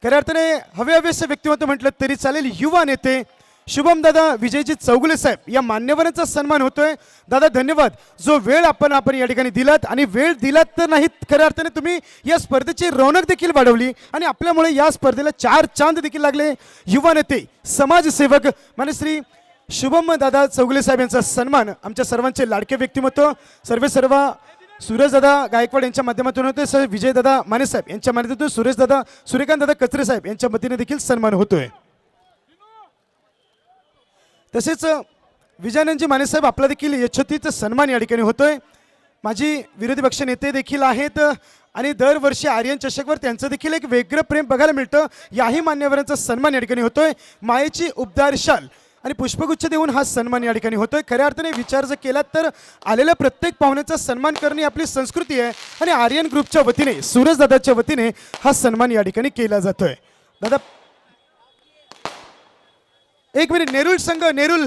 खऱ्या अर्थाने हवेहवेसे व्यक्तिमत्व म्हटलं तरी चालेल, युवा नेते शुभम दादा विजयजी चौगुले साहेब या मान्यवरांचा सन्मान होतोय. दादा धन्यवाद, जो वेळ आपण या ठिकाणी दिलात आणि वेळ दिलात तर नाहीत, खऱ्या अर्थाने तुम्ही या स्पर्धेची रौनक देखील वाढवली आणि आपल्यामुळे या स्पर्धेला 4 चांद देखील लागले. युवा नेते समाजसेवक मान्य श्री शुभम दादा चौगुले साहेब यांचा सन्मान आमच्या सर्वांचे लाडके व्यक्तिमत्व सर्व सूरजदादा गायकवाड यांच्या माध्यमातून होते. सर विजयदादा माने साहेब यांच्या माध्यमातून सुरेशदादा सूर्यकांतदादा कचरे साहेब यांच्या वतीने देखील सन्मान होतोय. तसेच विजयानंदजी माने साहेब आपला देखील यशस्वीचा सन्मान या ठिकाणी होतोय. माझी विरोधी पक्ष नेते देखील आहेत आणि दरवर्षी आर्यन चषकवर त्यांचं देखील एक वेगळं प्रेम बघायला मिळतं. याही मान्यवरांचा सन्मान या ठिकाणी होतोय. मायेची उबदार शाल आणि पुष्पगुच्छ देऊन हा सन्मान या ठिकाणी होतोय. खऱ्या अर्थाने विचार जर केला तर आलेल्या प्रत्येक पाहुण्याचा सन्मान करणे आपली संस्कृती आहे आणि आर्यन ग्रुपच्या वतीने सूरजदादाच्या वतीने हा सन्मान या ठिकाणी केला जातोय. दादा एक मिनिट, नेरुल संघ नेरुल,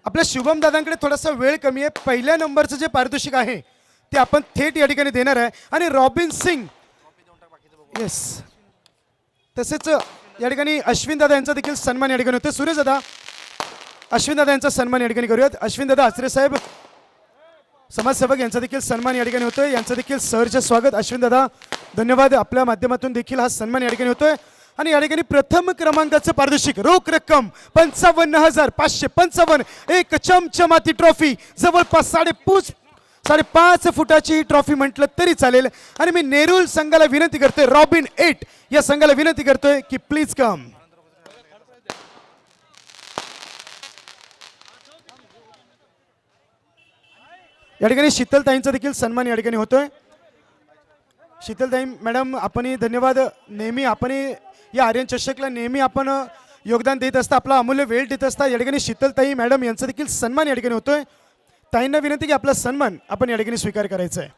आपल्या शुभम दादांकडे थोडासा वेळ कमी आहे. पहिल्या नंबरचं जे पारितोषिक आहे ते आपण थेट या ठिकाणी देणार आहे आणि रॉबिन सिंग येस तसेच या ठिकाणी अश्विन दादा यांचा देखील सन्मान या ठिकाणी होतो. सूरज दादा अश्विन दादा यांचा सन्मान या ठिकाणी करूयात. अश्विन दादा आचरे साहेब समाजसेवक यांचा देखील सन्मान या ठिकाणी होतोय. यांचं देखील सहर्ष स्वागत. अश्विन दादा धन्यवाद, आपल्या माध्यमातून देखील हा सन्मान या ठिकाणी होतोय. आणि या ठिकाणी प्रथम क्रमांकाचं पारितोषिक रोख रक्कम 55,555, एक चमचमाती ट्रॉफी जवळपास 5.5 फुटाची ट्रॉफी म्हटलं तरी चालेल. आणि मी नेरुल संघाला विनंती करतोय, रॉबिन 8 या संघाला विनंती करतोय की प्लीज कम. या ठिकाणी शीतलताईंचा देखील सन्मान या ठिकाणी होतोय. शीतलताई मॅडम आपणही धन्यवाद, नेहमी आपण या आर्यन चषकला नेहमी आपण योगदान देत असता, आपला अमूल्य वेळ देत असता. या ठिकाणी शीतलताई मॅडम यांचा देखील सन्मान या ठिकाणी होतोय. ताईंना विनंती की आपला सन्मान आपण या ठिकाणी स्वीकार करायचा आहे.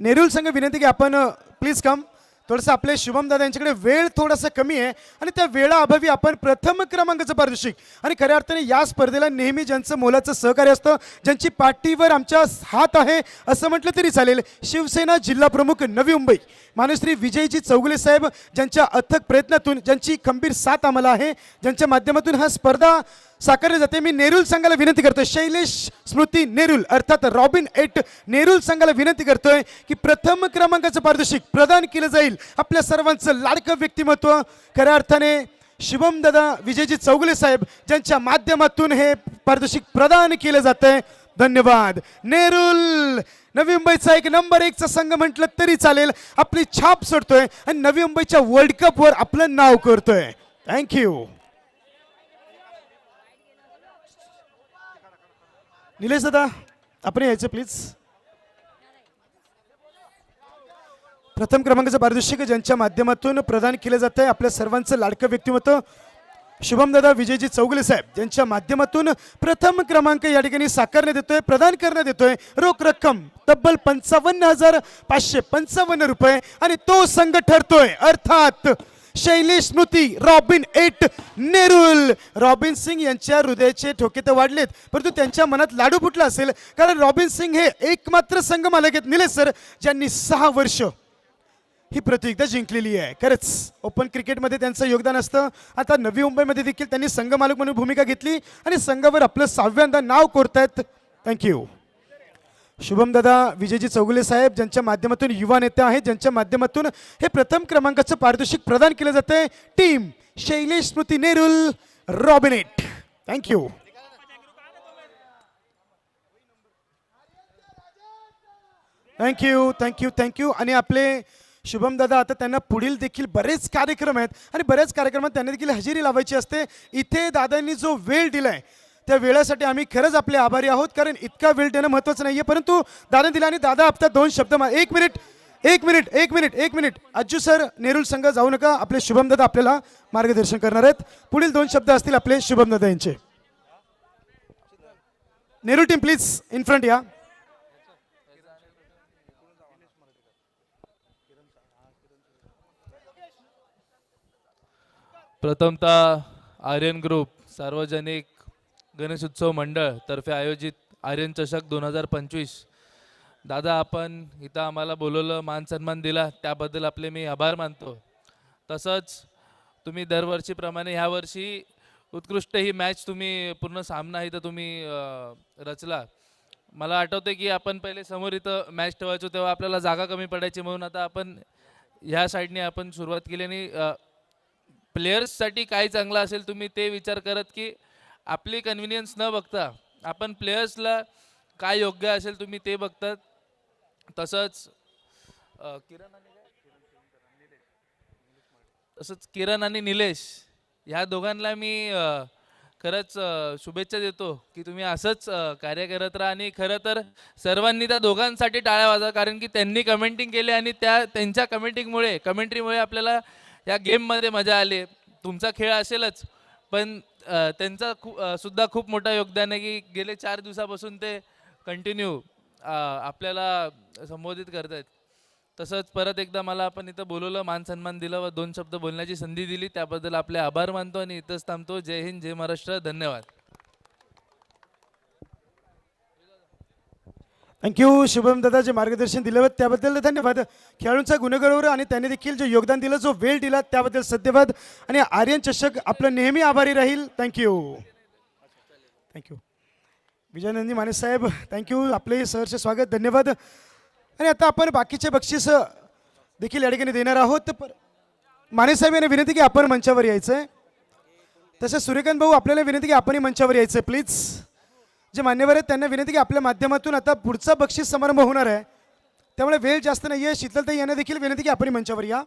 नेरुल संघ विनंती की आपण प्लीज कम. थोडंसं आपले शुभम दादा यांच्याकडे वेळ थोडासा कमी आहे आणि त्या वेळाअभावी आपण प्रथम क्रमांकाचं पारितोषिक आणि खऱ्या अर्थाने या स्पर्धेला नेहमी ज्यांचं मोलाचं सहकार्य असतं, ज्यांची पाठीवर आमच्या हात आहे असं म्हटलं तरी चालेल, शिवसेना जिल्हा प्रमुख नवी मुंबई मानश्री विजयजी चौगुले साहेब, ज्यांच्या अथक प्रयत्नातून ज्यांची खंबीर साथ आम्हाला आहे, ज्यांच्या माध्यमातून हा स्पर्धा साकारली जाते. मी नेरुल संघाला विनंती करतोय, शैलेश स्मृती नेरुल अर्थात रॉबिन 8 नेरुल संघाला विनंती करतोय की प्रथम क्रमांकाचं पारितोषिक प्रदान केलं जाईल. आपल्या सर्वांचं लाडकं व्यक्तिमत्व खऱ्या अर्थाने शुभम दादा विजयजी चौगुले साहेब, ज्यांच्या माध्यमातून हे पारितोषिक प्रदान केलं जातंय. धन्यवाद. नेरुल नवी मुंबईचा एक नंबर 1चा संघ म्हटलं तरी चालेल, आपली छाप सोडतोय आणि नवी मुंबईच्या वर्ल्ड कप वर आपलं नाव करतोय. थँक्यू. निलेश दादा आपण यायचं प्लीज. प्रथम क्रमांकाचं पारितोषिक ज्यांच्या माध्यमातून प्रदान केलं जात आहे, आपल्या सर्वांचं लाडकं व्यक्तिमत्व शुभम दादा विजयजी चौगुले साहेब, ज्यांच्या माध्यमातून प्रथम क्रमांक या ठिकाणी साकारण्यात येतोय, प्रदान करण्यात येतोय. रोख रक्कम तब्बल 55,555 रुपये आणि तो संघ ठरतोय अर्थात शैलेश स्मृती रॉबिन 8 नेरुल. रॉबिन सिंग यांच्या हृदयाचे ठोके तर वाढलेत, परंतु त्यांच्या मनात लाडू फुटला असेल, कारण रॉबिन सिंग हे एकमात्र संघ मालक आहेत निलेश सर, ज्यांनी 6 वर्ष ही प्रतियोगिता जिंकलेली आहे. खरंच ओपन क्रिकेटमध्ये त्यांचं योगदान असतं. आता नवी मुंबईमध्ये देखील त्यांनी संघ मालक म्हणून भूमिका घेतली आणि संघावर आपलं 6व्यांदा नाव कोरतायत. थँक्यू. शुभम दादा विजयजी चौगुले साहेब, ज्यांच्या माध्यमातून युवा नेते आहेत, ज्यांच्या माध्यमातून हे प्रथम क्रमांकाचं पारितोषिक प्रदान केलं जातंय. Team Shailesh Smruti Nerul Robin 8. Thank you. Thank you thank you thank you. आणि आपले शुभम दादा आता त्यांना पुढील देखील बरेच कार्यक्रम आहेत आणि बऱ्याच कार्यक्रमात त्यांना देखील हजेरी लावायची असते. इथे दादांनी जो वेळ दिलाय त्या वेळासाठी आम्ही खरंच आपले आभारी आहोत, कारण इतका वेळ देणं महत्त्वाचं नाही आहे, परंतु दादा दिला आणि दादा आपल्या 2 शब्द. एक मिनिट अज्जू सर नेरुल संघ जाऊ नका, आपले शुभम दादा आपल्याला मार्गदर्शन करणार आहेत. पुढील 2 शब्द असतील आपले शुभम दादा यांचे. Nerul team please in front या. प्रथमतः आर्यन ग्रुप सार्वजनिक गणेश उत्सव मंडळ तर्फे आयोजित आर्यन चषक 2025. दादा, आपण इथं आम्हाला बोलवलं, मान सन्मान दिला, त्याबद्दल आपले मी आभार मानतो. तसंच तुम्ही दरवर्षीप्रमाणे ह्यावर्षी उत्कृष्ट ही मॅच तुम्ही पूर्ण सामना इथं तुम्ही रचला. मला आठवते की आपण पहिले समोर इथं मॅच ठेवायचो तेव्हा आपल्याला जागा कमी पडायची, म्हणून आता आपण ह्या साईडने आपण सुरुवात केली आणि प्लेयर्ससाठी काय चांगलं असेल तुम्ही ते विचार करत की आपली कन्व्हिनियन्स न बघता आपण प्लेयर्सला काय योग्य असेल तुम्ही ते बघतात. तसंच किरण आणि निलेश ह्या दोघांना मी खरंच शुभेच्छा देतो की तुम्ही असंच कार्य करत राहा. आणि खरं तर सर्वांनी त्या दोघांसाठी टाळ्या वाजवा, कारण की त्यांनी कमेंटिंग केली आणि त्यांच्या कमेंट्रीमुळे आपल्याला या गेममध्ये मजा आली. तुमचा खेळ असेलच, पण त्यांचा सुद्धा खूप मोठा योगदान आहे की गेले 4 दिवसापासून ते कंटिन्यू आपल्याला संबोधित करत आहेत. तसंच परत एकदा मला आपण इथं बोलवलं, मान सन्मान दिलं व 2 शब्द बोलण्याची संधी दिली, त्याबद्दल आपले आभार मानतो आणि इथंच थांबतो. जय हिंद, जय महाराष्ट्र, धन्यवाद. थँक्यू शुभम दादा, जे मार्गदर्शन दिलं त्याबद्दल धन्यवाद. खेळाडूंचा गुणगौरव आणि त्यांनी देखील जे योगदान दिलं, जो वेळ दिला त्याबद्दल सत्यवाद. आणि आर्यन चषक आपलं नेहमी आभारी राहील. थँक्यू. विजयानंदी माने साहेब, थँक्यू. आपले सहर्ष स्वागत, धन्यवाद. आणि आता आपण बाकीचे बक्षीस देखील या ठिकाणी देणार आहोत. माने साहेब यांनी विनंती की आपण मंचावर यायचं आहे. तसेच सूर्यकांत भाऊ, आपल्याला विनंती की आपणही मंचावर यायचं आहे प्लीज. जे मान्यवर आहेत त्यांना विनंती की आपल्या माध्यमातून आता पुढचा बक्षीस समारंभ होणार आहे, त्यामुळे वेळ जास्त नाही आहे. शीतलताई यांना देखील विनंती की आपण मंचावर या.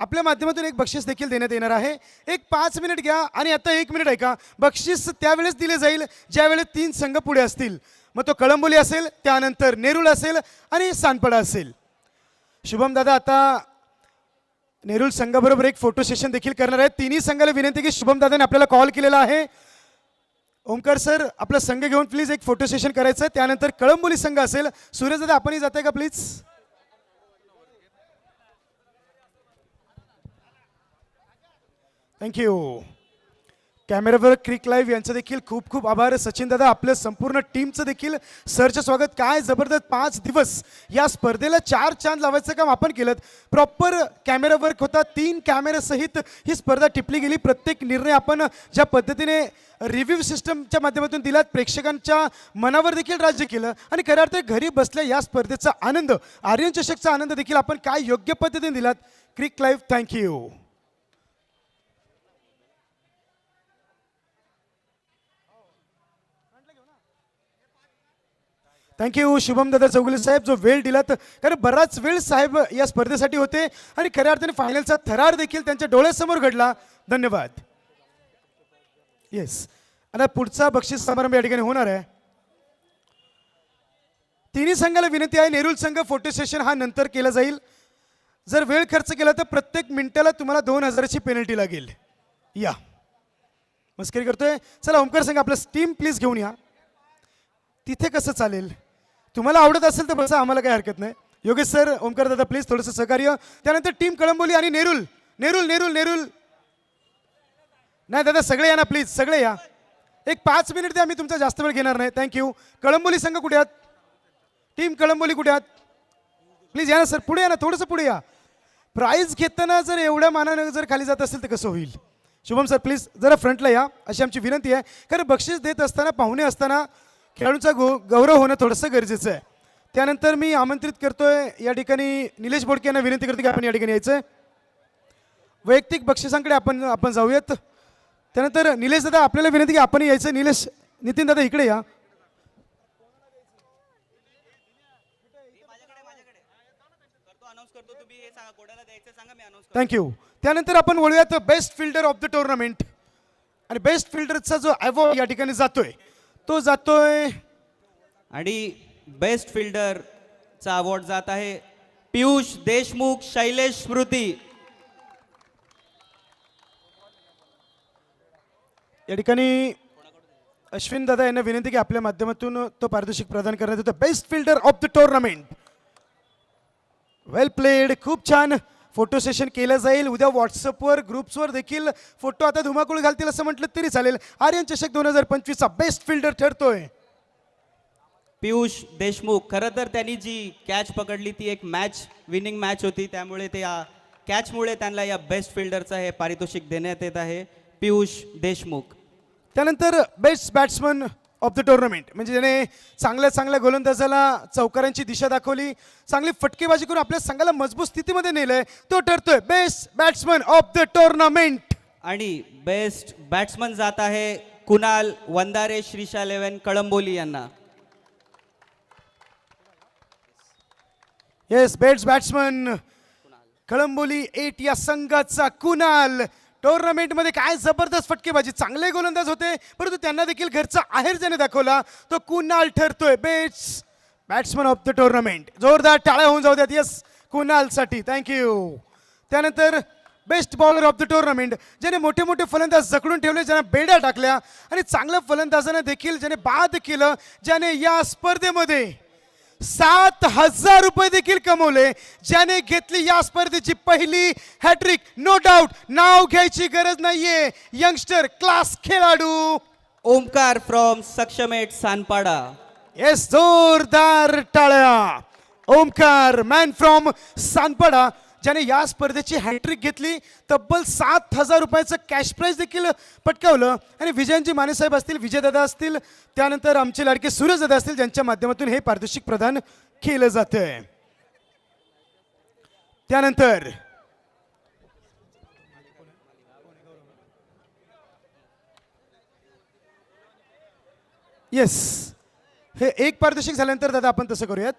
आपल्या माध्यमातून एक बक्षीस देखील देण्यात येणार आहे. एक 5 मिनिट घ्या आणि आता 1 मिनिट ऐका. बक्षीस त्यावेळेस दिले जाईल ज्यावेळेस 3 संघ पुढे असतील. मग तो कळंबोली असेल, त्यानंतर नेरुळ असेल आणि सानपाडा असेल. शुभम दादा आता नेरुळ संघाबरोबर एक फोटो सेशन देखील करणार आहेत. तिन्ही संघाला विनंती की शुभम दादाने आपल्याला कॉल केलेला आहे. ओमकार सर, आपला संघ घेऊन प्लीज एक फोटो सेशन करायचं. त्यानंतर कळंबोली संघ असेल. सूरज दादा, आपणही जाताय का प्लीज. थँक्यू. कॅमेरावर क्रिक लाईव्ह यांचं देखील खूप खूप आभार. सचिन दादा, आपल्या संपूर्ण टीमचं देखील सरचं स्वागत. काय जबरदस्त 5 दिवस या स्पर्धेला 4 चांद लावायचं काम आपण केलं. प्रॉपर कॅमेरा वर्क होता. 3 कॅमेरासहित ही स्पर्धा टिपली गेली. प्रत्येक निर्णय आपण ज्या पद्धतीने रिव्ह्यू सिस्टमच्या माध्यमातून दिलात, प्रेक्षकांच्या मनावर देखील राज्य केलं. आणि खऱ्या अर्थाने घरी बसल्या या स्पर्धेचा आनंद, आर्यन चषकचा आनंद देखील आपण काय योग्य पद्धतीने दिलात. क्रिक लाईव्ह, थँक्यू. थँक्यू शुभम दादा चौगुले साहेब, जो वेळ दिलात. कारण बराच वेळ साहेब या स्पर्धेसाठी होते आणि खऱ्या अर्थाने फायनलचा थरार देखील त्यांच्या डोळ्यासमोर घडला. धन्यवाद. येस, आता पुढचा बक्षीस समारंभ या ठिकाणी होणार आहे. तिन्ही संघाला विनंती आहे, नेरुळ संघ फोटो सेशन हा नंतर केला जाईल. जर वेळ खर्च केला तर प्रत्येक मिनिटाला तुम्हाला 2000ची पेनल्टी लागेल. या, मस्करी करतोय. चला ओमकार संघ, आपलं टीम प्लीज घेऊन या. तिथे कसं चालेल, तुम्हाला आवडत असेल तर बसा, आम्हाला काही हरकत नाही. योगेश सर, ओमकार दादा, प्लीज थोडंसं सहकार्य. त्यानंतर टीम कळंबोली आणि नेरुळ. नेरुळ नेरुळ नेरुळ नाही दादा, सगळे या ना प्लीज, सगळे या. एक 5 मिनिट द्या, मी तुमचा जास्त वेळ घेणार नाही. थँक्यू. कळंबोली संघ कुठे आहात? टीम कळंबोली कुठे आहात? प्लीज या ना सर, पुढे या ना, थोडंसं पुढे या. प्राईज घेताना जर एवढ्या मानानं जर खाली जात असेल तर कसं होईल. शुभम सर प्लीज जरा फ्रंटला या, अशी आमची विनंती आहे. कारण बक्षीस देत असताना, पाहुणे असताना खेळाडूंचा गौरव होणं थोडंसं गरजेचं आहे. त्यानंतर मी आमंत्रित करतोय या ठिकाणी निलेश बोडके यांना विनंती करतो की आपण या ठिकाणी यायचं. वैयक्तिक बक्षिसांकडे आपण जाऊयात. त्यानंतर निलेश दादा, आपल्याला विनंती की आपण यायचं. निलेश, नितीन दादा इकडे या. थँक्यू. त्यानंतर आपण बोलूयात best fielder of the tournament. आणि बेस्ट फिल्डरचा जो अवॉर्ड या ठिकाणी जातोय तो जातोय, आणि बेस्ट फिल्डरचा अवॉर्ड जात आहे पियुष देशमुख, शैलेश स्मृती. या ठिकाणी अश्विन दादा यांना विनंती की आपल्या माध्यमातून तो पारितोषिक प्रदान करण्यात येतो. Best fielder of the tournament. Well played, खूप छान. फोटो सेशन केलं जाईल उद्या. व्हॉट्सअपवर ग्रुप्सवर देखील फोटो आता धुमाकूळ घालतील असं म्हटलं तरी चालेल. आर्यन चषक 2025चा बेस्ट फिल्डर ठरतोय पियुष देशमुख. खरं तर त्यांनी जी कॅच पकडली ती एक मॅच विनिंग मॅच होती, त्यामुळे ते या कॅचमुळे त्यांना या बेस्ट फिल्डरचं हे पारितोषिक देण्यात येत आहे. पियुष देशमुख. त्यानंतर best batsman of the tournament म्हणजे ज्याने चांगल्या गोलंदाजाला चौकारांची दिशा दाखवली, चांगली फटकेबाजी करून आपल्या संघाला मजबूत स्थितीमध्ये नेलंय, तो ठरतोय best batsman of the tournament. आणि बेस्ट बॅट्समन जात आहे कुणाल वंदारे श्रीशा 11 कळंबोली यांना. येस, बेस्ट बॅट्समन कळंबोली 8 या संघाचा कुणाल. टुर्नामेंटमध्ये काय जबरदस्त फटकेबाजी, चांगले गोलंदाज होते परंतु त्यांना देखील घरचा आहेर ज्याने दाखवला तो कुणाल ठरतोय best batsman of the tournament. जोरदार टाळ्या होऊन जाऊ द्यात यस कुणालसाठी, थँक्यू. त्यानंतर best bowler of the tournament ज्याने मोठे मोठे फलंदाज जखडून ठेवले, ज्याने बेड्या टाकल्या आणि चांगल्या फलंदाजाने देखील ज्याने बाद केलं, ज्याने या स्पर्धेमध्ये 7,000 रुपये देखील कमवले, ज्याने घेतली या स्पर्धेची पहिली हॅट्रिक. नो डाऊट, नाव घ्यायची गरज नाहीये, यंगस्टर क्लास खेळाडू ओमकार फ्रॉम सक्षमेट सानपाडा. येस, जोरदार टाळ्या. ओमकार मॅन फ्रॉम सानपाडा ज्याने या स्पर्धेची हॅट्रिक घेतली, तब्बल 7,000 रुपयाचं कॅश प्राइज देखील पटकावलं. आणि विजयजी मानेसाहेब असतील, विजयदादा असतील, त्यानंतर आमचे लाडके सूरजदादा असतील, ज्यांच्या माध्यमातून हे पारितोषिक प्रदान केलं जातंय. त्यानंतर येस, हे एक पारितोषिक झाल्यानंतर दादा आपण तसं करूयात.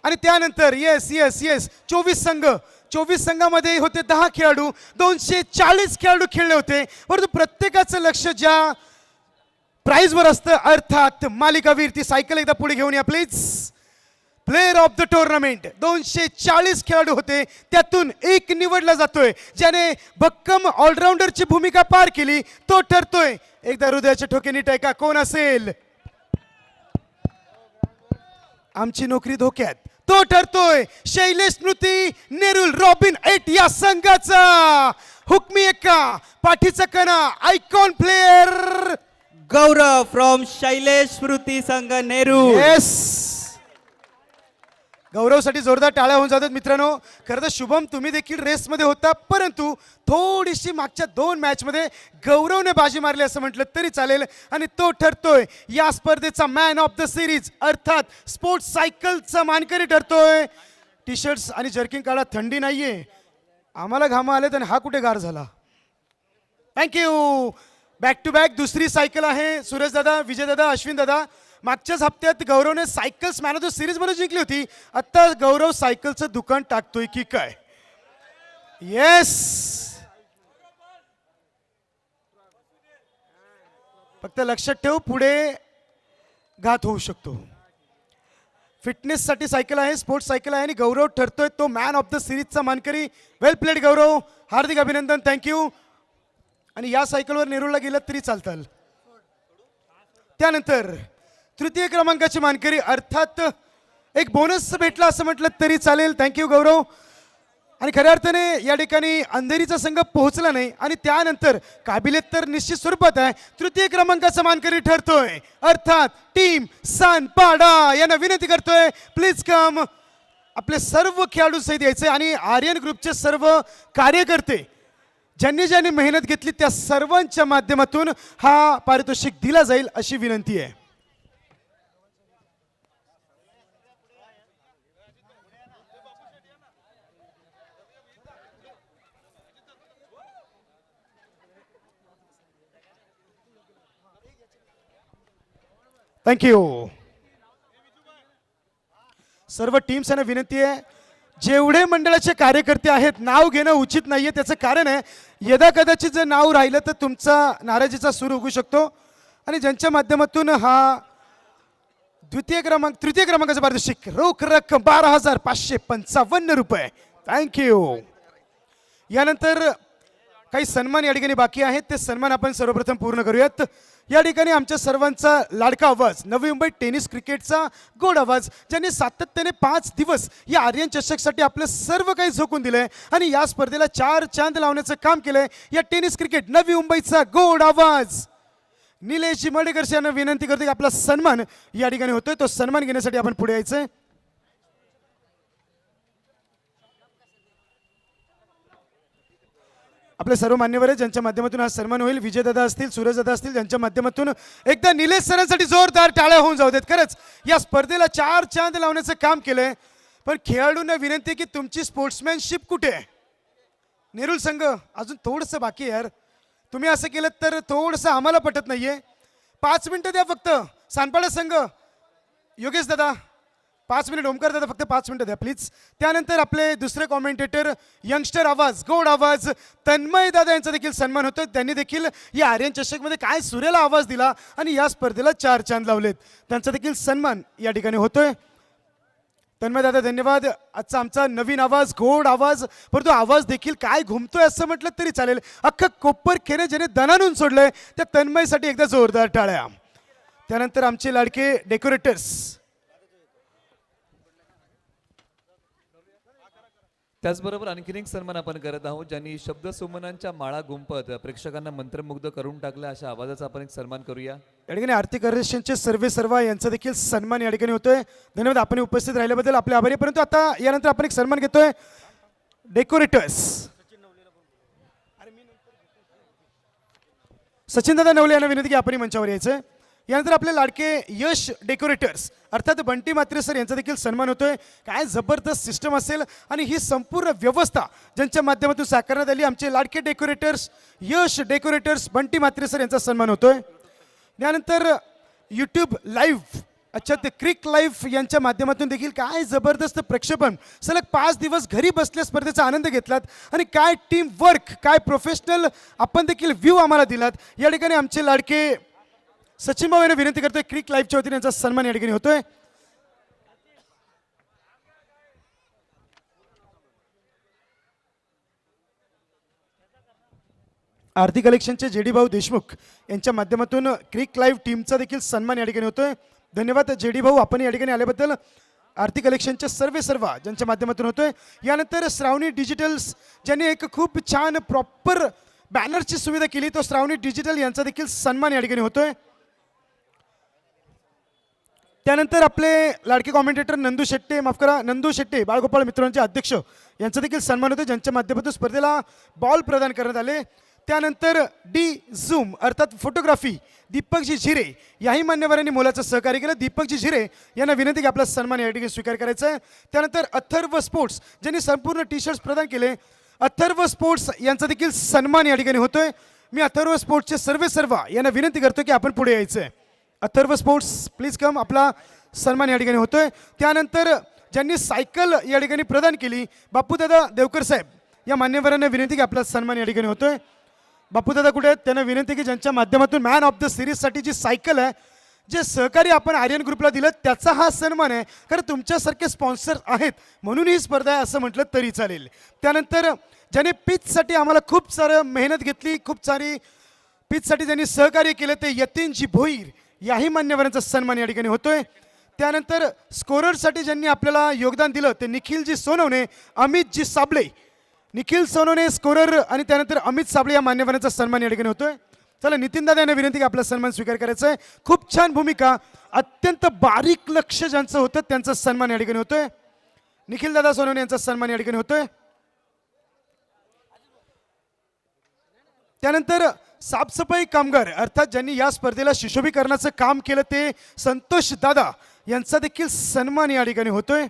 आणि त्यानंतर येस येस येस 24 संघामध्ये होते 10 खेळाडू, 240 खेळाडू खेळले होते, परंतु प्रत्येकाचं लक्ष ज्या प्राइजवर असतं, अर्थात मालिकावीर. ती सायकल एकदा पुढे घेऊन या please. Player of the tournament 240 खेळाडू होते, त्यातून एक निवडला जातोय ज्याने भक्कम ऑलराऊंडरची भूमिका पार केली, तो ठरतोय. एकदा हृदयाचे ठोके नीट ऐका, कोण असेल? आमची नोकरी धोक्यात, तो ठरतोय शैलेश स्मृती नेरुल रॉबिन 8 या संघाचा. हुकमी एक्का पाठीचा कणा icon player Gaurav from Shailesh Smruti संघ नेहरू. येस, गौरवसाठी जोरदार टाळ्या होऊन जातात मित्रांनो. खरं तर शुभम तुम्ही देखील रेसमध्ये होता, परंतु थोडीशी मागच्या 2 मॅचमध्ये गौरवने बाजी मारली असं म्हटलं तरी चालेल. आणि तो ठरतोय या स्पर्धेचा मॅन ऑफ द सिरीज, अर्थात स्पोर्ट्स सायकलचा मानकरी ठरतोय. टी शर्ट्स आणि जर्किंग काढा, थंडी नाहीये, आम्हाला घामा आले तर हा कुठे गार झाला. थँक्यू. बॅक टू बॅक दुसरी सायकल आहे. सूरजदादा, विजयदादा, अश्विनदादा, मागच्याच हप्त्यात गौरवने cycles man of the series मध्ये जिंकली होती, आता गौरव सायकलचं दुकान टाकतोय की काय? येस, फक्त लक्षात ठेव पुढे घात होऊ शकतो. फिटनेससाठी सायकल आहे, स्पोर्ट्स सायकल आहे आणि गौरव ठरतोय तो मॅन ऑफ द सिरीजचा मानकरी. वेल प्लेड गौरव, हार्दिक अभिनंदन, थँक्यू. आणि या सायकलवर नेरूळला गेलं तरी चालतं. त्यानंतर तृतीय क्रमांकाची मानकरी, अर्थात एक बोनस भेटला असं म्हटलं तरी चालेल. थँक्यू गौरव. आणि खऱ्या अर्थाने या ठिकाणी अंधेरीचा संघ पोहोचला नाही आणि त्यानंतर काबिलियत तर निश्चित स्वरूपात आहे. तृतीय क्रमांकाचा मानकरी ठरतोय अर्थात टीम सानपाडा. यांना विनंती करतोय प्लीज कम. आपले सर्व खेळाडू सहित यायचे आणि आर्यन ग्रुपचे सर्व कार्यकर्ते ज्यांनी मेहनत घेतली त्या सर्वांच्या माध्यमातून हा पारितोषिक दिला जाईल अशी विनंती आहे. थँक्यू. सर्व टीम्स यांना विनंती आहे, जेवढे मंडळाचे कार्यकर्ते आहेत नाव घेणं उचित नाहीये. त्याचं कारण आहे यदा कदाचित जर नाव राहिलं तर तुमचा नाराजीचा सूर उगू शकतो. आणि ज्यांच्या माध्यमातून हा तृतीय क्रमांकाचा पारितोषिक रोख रक्कम 12,555 रुपये. थँक्यू. यानंतर काही सन्मान या ठिकाणी बाकी आहेत, ते सन्मान आपण सर्वप्रथम पूर्ण करूयात. या ठिकाणी आमच्या सर्वांचा लाडका आवाज, नवी मुंबई टेनिस क्रिकेटचा गोड आवाज, ज्यांनी सातत्याने 5 दिवस या आर्यन चषकसाठी आपलं सर्व काही झोकून दिलंय आणि या स्पर्धेला 4 चांद लावण्याचं काम केलंय. या टेनिस क्रिकेट नवी मुंबईचा गोड आवाज निलेश चिमडेकर यांना विनंती करतो की आपला सन्मान या ठिकाणी होतोय, तो सन्मान घेण्यासाठी आपण पुढे यायचंय. आपले सर्व मान्यवर आहेत ज्यांच्या माध्यमातून हा सन्मान होईल, विजयदादा असतील, सूरजदादा असतील, ज्यांच्या माध्यमातून एकदा निलेश सरांसाठी जोरदार टाळ्या होऊन जाऊ देत. खरंच या स्पर्धेला 4 चांद लावण्याचं काम केलंय, पण खेळाडूंना विनंती की तुमची स्पोर्ट्समॅनशिप कुठे आहे? नेरुल संघ अजून थोडंसं बाकी आहे यार, तुम्ही असं केलं तर थोडंसं आम्हाला पटत नाहीये. 5 मिनिटं द्या फक्त. सानपाडा संघ, योगेश दादा 5 मिनिट, ओमकार दादा फक्त 5 मिनिटं द्या प्लीज. त्यानंतर आपले दुसरे कॉमेंटेटर यंगस्टर आवाज, गोड आवाज तन्मय दादा यांचा देखील सन्मान होतो. त्यांनी देखील या आर्यन चषकमध्ये काय सुरेला आवाज दिला आणि या स्पर्धेला 4 चांद लावलेत, त्यांचा देखील सन्मान या ठिकाणी होतोय. तन्मय दादा धन्यवाद. आजचा आमचा नवीन आवाज, गोड आवाज, परंतु आवाज देखील काय घुमतोय असं म्हटलं तरी चालेल. अख्खं कोप्पर खेने ज्याने दणानून सोडलंय त्या तन्मयसाठी एकदा जोरदार टाळ्या. त्यानंतर आमचे लाडके डेकोरेटर्स, त्याचबरोबर आणखीन एक सन्मान आपण करत आहोत, ज्यांनी शब्द सुमनांच्या माळा गुंफत प्रेक्षकांना मंत्रमुग्ध करून टाकलं, अशा आवाजाचा आपण एक सन्मान करूया. या ठिकाणी आर्थिक अर्धेशनचे सर्वे सर्वा यांचा देखील सन्मान या ठिकाणी होतोय. धन्यवाद, आपण उपस्थित राहिल्याबद्दल आपले आभारी. परंतु आता यानंतर आपण एक सन्मान घेतोय डेकोरेटर्स. सचिन दादा नवले यांना विनंती की आपण मंचावर यायचं. यानंतर आपले लाडके यश डेकोरेटर्स अर्थात बंटी म्हात्रे सर यांचा देखील सन्मान होतोय. काय जबरदस्त सिस्टम असेल आणि ही संपूर्ण व्यवस्था ज्यांच्या माध्यमातून साकारण्यात आली. आमचे लाडके डेकोरेटर्स यश डेकोरेटर्स बंटी म्हात्रे सर यांचा सन्मान होतोय. त्यानंतर यूट्यूब लाईव्ह, अच्छा ते क्रिक लाईव्ह यांच्या माध्यमातून देखील काय जबरदस्त प्रक्षेपण, सलग 5 दिवस घरी बसल्या स्पर्धेचा आनंद घेतलात आणि काय टीम वर्क, काय प्रोफेशनल आपण देखील व्ह्यू आम्हाला दिलात. या ठिकाणी आमचे लाडके सचिन भाऊ यांना विनंती करतोय, क्रिक लाईव्हच्या वतीने यांचा सन्मान या ठिकाणी होतोय. आरती कलेक्शनचे जेडी भाऊ देशमुख यांच्या माध्यमातून क्रिक लाईव्ह टीमचा देखील सन्मान या ठिकाणी होतोय. धन्यवाद जेडी भाऊ, आपण या ठिकाणी आल्याबद्दल. आरती कलेक्शनचे सर्वे सर्वा ज्यांच्या माध्यमातून होतोय. यानंतर श्रावणी डिजिटल्स ज्यांनी एक खूप छान प्रॉपर बॅनरची सुविधा केली, तो श्रावणी डिजिटल यांचा देखील सन्मान या ठिकाणी होतोय. त्यानंतर आपले लाडके कॉमेंटेटर नंदू शेट्टे, माफ करा नंदू शेट्टे बाळगोपाळ मित्रांचे अध्यक्ष यांचा देखील सन्मान होतो, ज्यांच्या माध्यमातून स्पर्धेला बॉल प्रदान करण्यात आले. त्यानंतर डी झूम अर्थात फोटोग्राफी दीपकजी झिरे याही मान्यवरांनी मोलाचं सहकार्य केलं. दीपकजी झिरे यांना विनंती की आपला सन्मान या ठिकाणी स्वीकार करायचा आहे. त्यानंतर अथर्व स्पोर्ट्स ज्यांनी संपूर्ण टी शर्ट्स प्रदान केले, अथर्व स्पोर्ट्स यांचा देखील सन्मान या ठिकाणी होतोय. मी अथर्व स्पोर्ट्सचे सर्वे सर्वा यांना विनंती करतो की आपण पुढे यायचं आहे. अथर्व स्पोर्ट्स प्लीज कम, आपला सन्मान या ठिकाणी होतोय. त्यानंतर ज्यांनी सायकल या ठिकाणी प्रदान केली, बापूदादा देवकर साहेब या मान्यवरांना विनंती की आपला सन्मान या ठिकाणी होतोय. बापूदादा कुठे आहेत? त्यांना विनंती की ज्यांच्या माध्यमातून मॅन ऑफ द सिरीजसाठी जी सायकल आहे, जे सहकार्य आपण आर्यन ग्रुपला दिलं त्याचा हा सन्मान आहे. कारण तुमच्यासारखे स्पॉन्सर आहेत म्हणून ही स्पर्धा आहे असं म्हटलं तरी चालेल. त्यानंतर ज्याने पिचसाठी आम्हाला खूप सारं मेहनत घेतली, खूप सारी पिचसाठी ज्यांनी सहकार्य केलं, ते यतीनजी भोईर याही मान्यवरांचा सन्मान या ठिकाणी होतोय. त्यानंतर स्कोररसाठी ज्यांनी आपल्याला योगदान दिलं ते निखिलजी सोनवणे, अमितजी साबळे, निखिल सोनवणे स्कोरर आणि त्यानंतर अमित साबळे या मान्यवरांचा सन्मान या ठिकाणी होतोय. चला नितीन दादा यांना विनंती की आपला सन्मान स्वीकार करायचा आहे. खूप छान भूमिका, अत्यंत बारीक लक्ष ज्यांचं होतं त्यांचा सन्मान या ठिकाणी होतोय. निखिल दादा सोनवणे यांचा सन्मान या ठिकाणी होतोय. त्यानंतर साफसफाई कामगार अर्थात ज्यांनी या स्पर्धेला सुशोभीकरणाचं काम केलं ते संतोष दादा यांचा देखील सन्मान या ठिकाणी होतोय.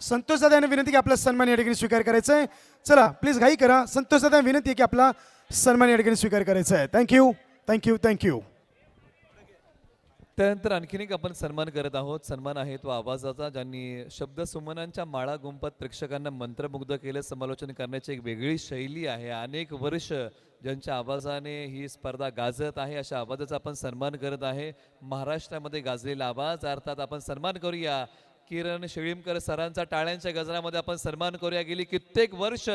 संतोष दादा यांना विनंती की आपला सन्मान या ठिकाणी स्वीकार करायचा आहे. चला प्लीज घाई करा. संतोष दादा विनंती आहे की आपला सन्मान या ठिकाणी स्वीकार करायचा आहे. Thank you thank you thank you. त्यानंतर आणखीन एक आपण सन्मान करत आहोत. सन्मान आहे तो आवाजाचा, ज्यांनी शब्द सुमनांच्या माळा गुंफत प्रेक्षकांना मंत्रमुग्ध केलं. समालोचन करण्याची एक वेगळी शैली आहे. अनेक वर्ष ज्यांच्या आवाजाने ही स्पर्धा गाजत आहे, अशा आवाजाचा आपण सन्मान करत आहे. महाराष्ट्रामध्ये गाजलेला आवाज अर्थात आपण सन्मान करूया. किरण शेळीमकर सरांचा टाळ्यांच्या गजरामध्ये आपण सन्मान करूया. गेली कित्येक वर्ष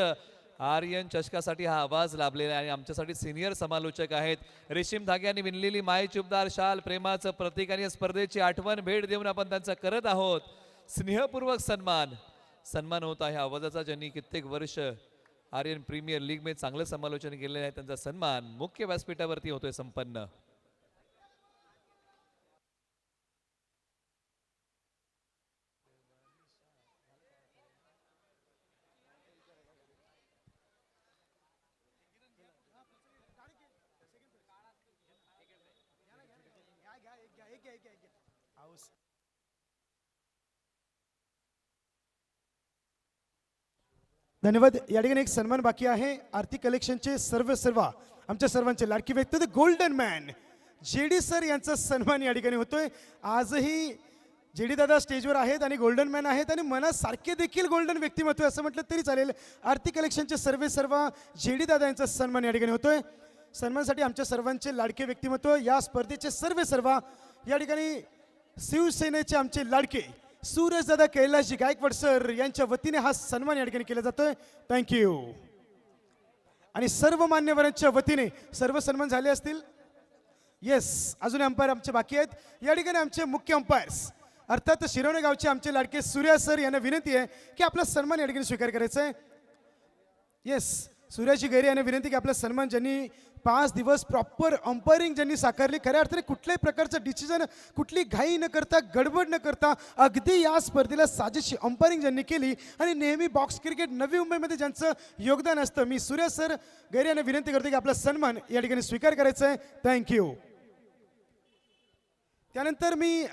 आर्यन चषकासाठी हा आवाज लाभलेला आहे आणि आमच्यासाठी सिनियर समालोचक आहेत. रेशीम धाग्याने विणलेली माय चुबदार शाल प्रेमाचं प्रतीक आणि या स्पर्धेची आठवण भेट देऊन आपण त्यांचा करत आहोत. स्नेहपूर्वक सन्मान होत आहे आवाजाचा, ज्यांनी कित्येक वर्ष आर्यन प्रीमियर लीग मध्ये चांगलं समालोचन केलेलं आहे. त्यांचा सन्मान मुख्य व्यासपीठावरती होतोय संपन्न. धन्यवाद. या ठिकाणी एक सन्मान बाकी आहे. आरती कलेक्शनचे सर्व आमच्या सर्वांचे लाडकी व्यक्ती the golden man JD sir यांचा सन्मान या ठिकाणी होतोय. आजही JD दादा स्टेजवर आहेत आणि गोल्डन मॅन आहेत आणि मनासारखे देखील गोल्डन व्यक्तिमत्व असं म्हटलं तरी चालेल. आरती कलेक्शनचे सर्व JD दादा यांचा सन्मान या ठिकाणी होतोय. सन्मानासाठी आमच्या सर्वांचे लाडके व्यक्तिमत्व या स्पर्धेचे सर्व या ठिकाणी शिवसेनेचे आमचे लाडके सूरजदादा कैलासजी गायकवाड सर यांच्या वतीने हा सन्मान या ठिकाणी केला जातोय. थँक्यू. आणि सर्व मान्यवरांच्या वतीने सर्व सन्मान झाले असतील. येस, अजून अंपायर आमचे बाकी आहेत. या ठिकाणी आमचे मुख्य अंपायर्स अर्थात शिरोणे गावचे आमचे लाडके सूर्या सर यांना विनंती आहे की आपला सन्मान या ठिकाणी स्वीकार करायचा आहे. येस, सूर्याजी गैरे यांना विनंती की आपला सन्मान ज्यांनी 5 दिवस प्रॉपर अंपायरिंग ज्यांनी साकारली, खऱ्या अर्थाने कुठल्याही प्रकारचं डिसिजन कुठली घाई न करता गडबड न करता अगदी या स्पर्धेला साजेशी अंपायरिंग ज्यांनी केली आणि नेहमी बॉक्स क्रिकेट नवी मुंबईमध्ये ज्यांचं योगदान असतं, मी सूर्या सर गैरे यांना विनंती करतो की आपला सन्मान या ठिकाणी स्वीकार करायचा आहे. थँक्यू. त्यानंतर मी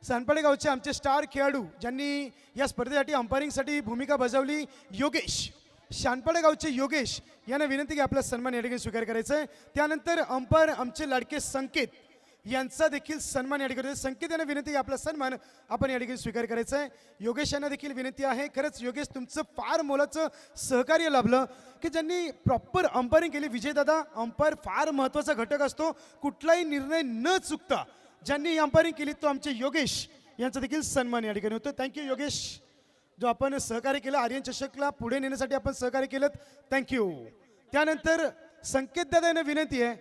सानपाडे गावचे आमचे स्टार खेळाडू ज्यांनी या स्पर्धेसाठी अंपायरिंगसाठी भूमिका बजावली, योगेश शानपाडे गावचे योगेश यांना विनंती की आपला सन्मान या ठिकाणी स्वीकार करायचा आहे. त्यानंतर अंपायर आमचे लाडके संकेत यांचा देखील सन्मान या ठिकाणी. संकेत यांना विनंती की आपला सन्मान आपण या ठिकाणी स्वीकार करायचा आहे. योगेश यांना देखील विनंती आहे. खरंच योगेश तुमचं फार मोलाचं सहकार्य लाभलं की ज्यांनी प्रॉपर अंपायरिंग केली. विजयदादा, अंपायर फार महत्त्वाचा घटक असतो. कुठलाही निर्णय न चुकता ज्यांनी अंपायरिंग केली तो आमचे योगेश यांचा देखील सन्मान या ठिकाणी होतो. थँक्यू योगेश, जो आपण सहकार्य केलं आर्यन चषकला पुढे नेण्यासाठी आपण सहकार्य केलं. थँक्यू. त्यानंतर संकेत दादा यांना विनंती आहे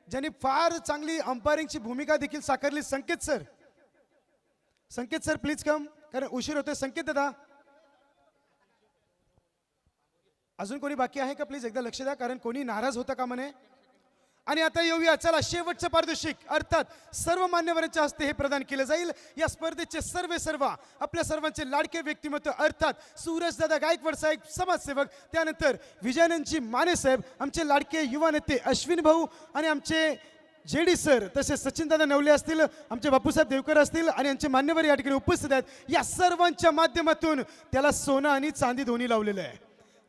ज्यांनी फार चांगली अंपायरिंगची भूमिका देखील साकारली. संकेत सर प्लीज कम, कारण उशीर होतोय. संकेत दादा, अजून कोणी बाकी आहे का? प्लीज एकदा लक्ष द्या, कारण कोणी नाराज होता का म्हणे. आणि आता येऊया, चला शेवटचं पारितोषिक अर्थात सर्व मान्यवरांच्या हस्ते हे प्रदान केलं जाईल. या स्पर्धेचे सर्व आपल्या सर्वांचे लाडके व्यक्तिमत्व अर्थात सूरजदादा गायकवाड साहेब समाजसेवक, त्यानंतर विजयानंदजी माने साहेब आमचे लाडके युवा नेते अश्विन भाऊ आणि आमचे JD सर, तसेच सचिनदादा नवले असतील, आमचे बापूसाहेब देवकर असतील आणि आमचे मान्यवर या ठिकाणी उपस्थित आहेत. या सर्वांच्या माध्यमातून त्याला सोनं आणि चांदी दोन्ही लावलेलं आहे.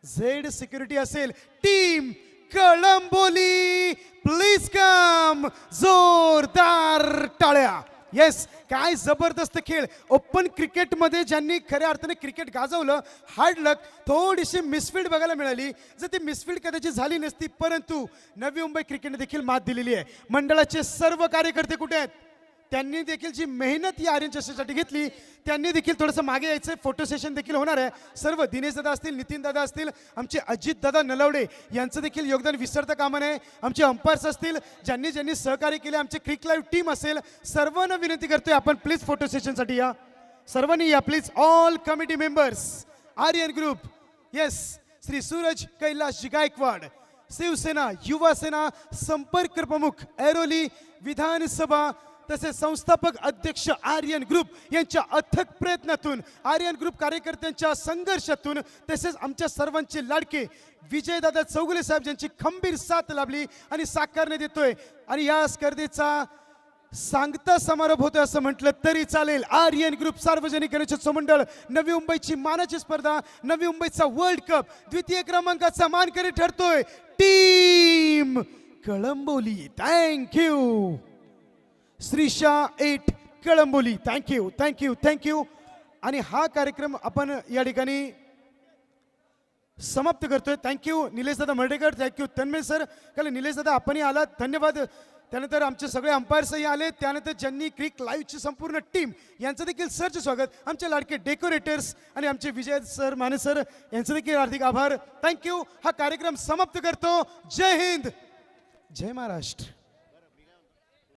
झेड सिक्युरिटी असेल, टीम कळंबोली प्लीज कम, जोरदार टाळ्या. येस, काय जबरदस्त खेळ. ओपन क्रिकेटमध्ये ज्यांनी खऱ्या अर्थाने क्रिकेट गाजवलं, हार्ड लक, थोडीशी मिसफील्ड बघायला मिळाली. जर ती मिसफील्ड कदाचित झाली नसती, परंतु नवी मुंबई क्रिकेटने देखील मात दिलेली आहे. मंडळाचे सर्व कार्यकर्ते कुठे आहेत? त्यांनी देखील जी मेहनत या आर्यन चषकसाठी घेतली, त्यांनी देखील थोडंसं मागे यायचं. फोटो सेशन देखील होणार आहे. सर्व दिनेश दादा असतील, नितीन दादा असतील, आमचे अजित दादा नलवडे यांचं देखील योगदान विसरता कामा नये. आमचे अंपायर्स असतील, ज्यांनी सहकार्य केले, आमचे क्रिक लाईव्ह टीम असेल, सर्वांना विनंती करतोय आपण प्लीज फोटो सेशनसाठी या. सर्वांनी या please. All committee members, Aryan group, yes, Shri Suraj कैलासजी गायकवाड, शिवसेना, युवा सेना, संपर्क प्रमुख ऐरोली विधानसभा, तसेच संस्थापक अध्यक्ष आर्यन ग्रुप यांच्या अथक प्रयत्नातून, आर्यन ग्रुप कार्यकर्त्यांच्या संघर्षातून, तसेच आमच्या सर्वांचे लाडके विजयदादा चौगुले साहेब यांची खंबीर साथ लाभली आणि साकारण्यात येतोय. आणि या स्पर्धेचा सांगता समारोप होतोय असं म्हटलं तरी चालेल. आर्यन ग्रुप सार्वजनिक गणेशोत्सव मंडळ, नवी मुंबईची मानाची स्पर्धा, नवी मुंबईचा वर्ल्ड कप, द्वितीय क्रमांकाचा मानकरी ठरतोय team Kalamboli. Thank you. Shrisha 8 Kalamboli. Thank you. आणि हा कार्यक्रम आपण या ठिकाणी समाप्त करतोय. थँक्यू निलेश दादा मर्डेकर, थँक्यू तन्मय सर, कारण निलेश दादा आपणही आलात, धन्यवाद. त्यानंतर आमचे सगळे अंपायर्सही आले. त्यानंतर ज्यांनी क्रिक लाईव्हची संपूर्ण टीम यांचं देखील सरचे स्वागत. आमचे लाडके डेकोरेटर्स आणि आमचे विजय सर, माने सर यांचं देखील हार्दिक आभार. थँक्यू. हा कार्यक्रम समाप्त करतो. जय हिंद, जय महाराष्ट्र.